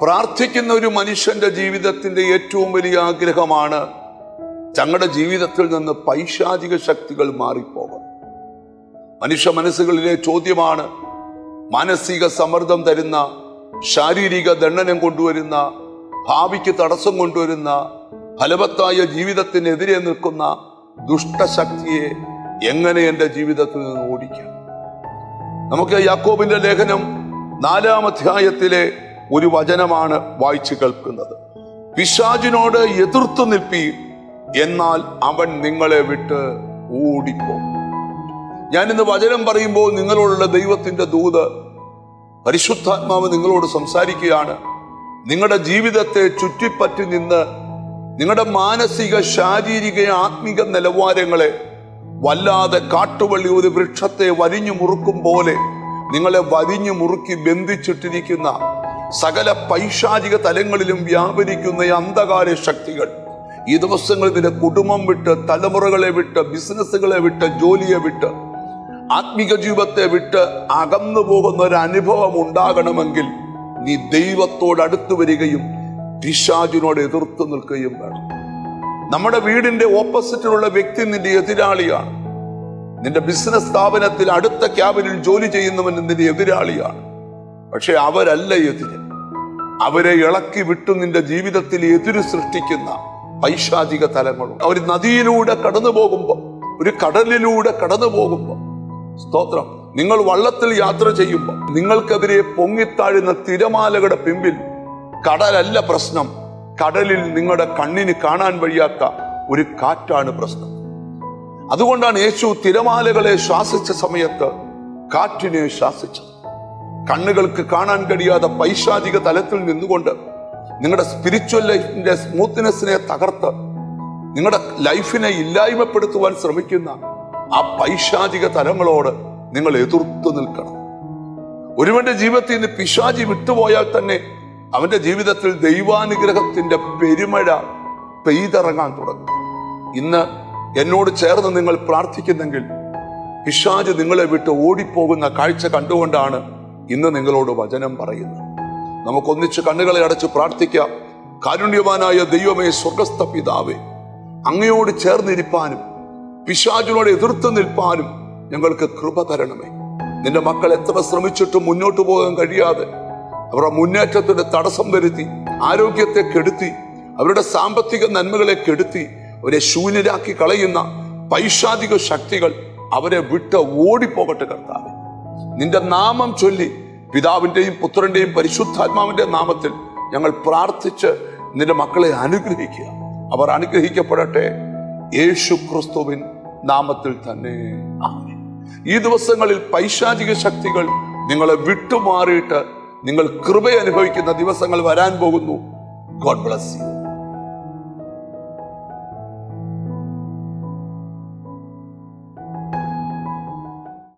പ്രാർത്ഥിക്കുന്ന ഒരു മനുഷ്യന്റെ ജീവിതത്തിന്റെ ഏറ്റവും വലിയ ആഗ്രഹമാണ് തങ്ങളുടെ ജീവിതത്തിൽ നിന്ന് പൈശാചിക ശക്തികൾ മാറിപ്പോകും. മനുഷ്യ മനസ്സുകളിലെ ചോദ്യമാണ് മാനസിക സമ്മർദ്ദം തരുന്ന, ശാരീരിക ദണ്ഡനം കൊണ്ടുവരുന്ന, ഭാവിക്ക് തടസ്സം കൊണ്ടുവരുന്ന, ഫലവത്തായ ജീവിതത്തിനെതിരെ നിൽക്കുന്ന ദുഷ്ടശക്തിയെ എങ്ങനെ എൻ്റെ ജീവിതത്തിൽ നിന്ന് ഓടിക്കാം? നമുക്ക് യാക്കോബിന്റെ ലേഖനം 4-ാം അധ്യായത്തിലെ ഒരു വചനമാണ് വായിച്ചു കേൾക്കുന്നത്. പിശാചിനോട് എതിർത്തു നിൽപ്പീൻ, എന്നാൽ അവൻ നിങ്ങളെ വിട്ട് ഓടിപ്പോകും. ഞാൻ ഇന്ന് വചനം പറയുമ്പോൾ നിങ്ങളോടുള്ള ദൈവത്തിന്റെ ദൂത്, പരിശുദ്ധാത്മാവ് നിങ്ങളോട് സംസാരിക്കുകയാണ്. നിങ്ങളുടെ ജീവിതത്തെ ചുറ്റിപ്പറ്റി നിന്ന് നിങ്ങളുടെ മാനസിക, ശാരീരിക, ആത്മിക നിലവാരങ്ങളെ വല്ലാതെ കാട്ടുവള്ളി ഒരു വൃക്ഷത്തെ വരിഞ്ഞു മുറുക്കും പോലെ നിങ്ങളെ വരിഞ്ഞു മുറുക്കി ബന്ധിച്ചിട്ടിരിക്കുന്ന സകല പൈശാചിക തലങ്ങളിലും വ്യാപരിക്കുന്ന അന്ധകാര ശക്തികൾ ഈ ദിവസങ്ങളിൽ നിന്റെ കുടുംബം വിട്ട്, തലമുറകളെ വിട്ട്, ബിസിനസ്സുകളെ വിട്ട്, ജോലിയെ വിട്ട്, ആത്മിക ജീവിതത്തെ വിട്ട് അകന്നു പോകുന്ന ഒരു അനുഭവം ഉണ്ടാകണമെങ്കിൽ നീ ദൈവത്തോട് അടുത്തു വരികയും പിശാചിനോട് എതിർത്തു നിൽക്കുകയും വേണം. നമ്മുടെ വീടിന്റെ ഓപ്പോസിറ്റിലുള്ള വ്യക്തി നിന്റെ എതിരാളിയാണ്. നിന്റെ ബിസിനസ് സ്ഥാപനത്തിൽ അടുത്ത ക്യാബിനിൽ ജോലി ചെയ്യുന്നവൻ നിന്റെ എതിരാളിയാണ്. പക്ഷെ അവരല്ല എതിര്. അവരെ ഇളക്കി വിട്ടു നിന്റെ ജീവിതത്തിൽ എതിര് സൃഷ്ടിക്കുന്ന പൈശാചിക തലങ്ങളും. അവർ നദിയിലൂടെ കടന്നു പോകുമ്പോൾ, ഒരു കടലിലൂടെ കടന്നു പോകുമ്പോൾ, സ്തോത്രം, നിങ്ങൾ വള്ളത്തിൽ യാത്ര ചെയ്യുമ്പോൾ നിങ്ങൾക്കെതിരെ പൊങ്ങിത്താഴുന്ന തിരമാലകളുടെ പിമ്പിൽ കടലല്ല പ്രശ്നം. കടലിൽ നിങ്ങളുടെ കണ്ണിന് കാണാൻ വയ്യാത്ത ഒരു കാറ്റാണ് പ്രശ്നം. അതുകൊണ്ടാണ് യേശു തിരമാലകളെ ശാസിച്ച സമയത്ത് കാറ്റിനെ ശാസിച്ചത്. കണ്ണുകൾക്ക് കാണാൻ കഴിയാത്ത പൈശാചിക തലത്തിൽ നിന്നുകൊണ്ട് നിങ്ങളുടെ സ്പിരിച്വൽ ലൈഫിന്റെ സ്മൂത്ത്നെസ്സിനെ തകർത്ത് നിങ്ങളുടെ ലൈഫിനെ ഇല്ലായ്മപ്പെടുത്തുവാൻ ശ്രമിക്കുന്ന ആ പൈശാചിക തലങ്ങളോട് നിങ്ങൾ എതിർത്തു നിൽക്കണം. ഒരുവന്റെ ജീവിതത്തിൽ നിന്ന് പിശാചി വിട്ടുപോയാൽ തന്നെ അവന്റെ ജീവിതത്തിൽ ദൈവാനുഗ്രഹത്തിന്റെ പെരുമഴ പെയ്തിറങ്ങാൻ തുടങ്ങും. ഇന്ന് എന്നോട് ചേർന്ന് നിങ്ങൾ പ്രാർത്ഥിക്കുന്നെങ്കിൽ പിശാച് നിങ്ങളെ വിട്ട് ഓടിപ്പോകുന്ന കാഴ്ച കണ്ടുകൊണ്ടാണ് ഇന്ന് നിങ്ങളോട് വചനം പറയുന്നത്. നമുക്കൊന്നിച്ച് കണ്ണുകളെ അടച്ച് പ്രാർത്ഥിക്കാം. കാരുണ്യവാനായ ദൈവമേ, സ്വർഗസ്ഥ പിതാവേ, അങ്ങയോട് ചേർന്നിരിപ്പാനും പിശാചിനോട് എതിർത്ത് നിൽപ്പാനും ഞങ്ങൾക്ക് കൃപ തരണമേ. നിന്റെ മക്കൾ എത്ര ശ്രമിച്ചിട്ടും മുന്നോട്ട് പോകാൻ കഴിയാതെ അവരുടെ മുന്നേറ്റത്തിന് തടസ്സം വരുത്തി, ആരോഗ്യത്തെ കെടുത്തി, അവരുടെ സാമ്പത്തിക നന്മകളെ കെടുത്തി, അവരെ ശൂന്യരാക്കി കളയുന്ന പൈശാചിക ശക്തികൾ അവരെ വിട്ട് ഓടിപ്പോകട്ടെ കർത്താവേ. നിന്റെ നാമം ചൊല്ലി, പിതാവിന്റെയും പുത്രന്റെയും പരിശുദ്ധാത്മാവിന്റെ നാമത്തിൽ ഞങ്ങൾ പ്രാർത്ഥിച്ച് നിന്റെ മക്കളെ അനുഗ്രഹിക്കുക. അവർ അനുഗ്രഹിക്കപ്പെടട്ടെ യേശു ക്രിസ്തുവിൻ നാമത്തിൽ തന്നെ, ആമേൻ. ഈ ദിവസങ്ങളിൽ പൈശാചിക ശക്തികൾ നിങ്ങളെ വിട്ടുമാറിയിട്ട് നിങ്ങൾ കൃപ അനുഭവിക്കുന്ന ദിവസങ്ങൾ വരാൻ പോകുന്നു. God bless you.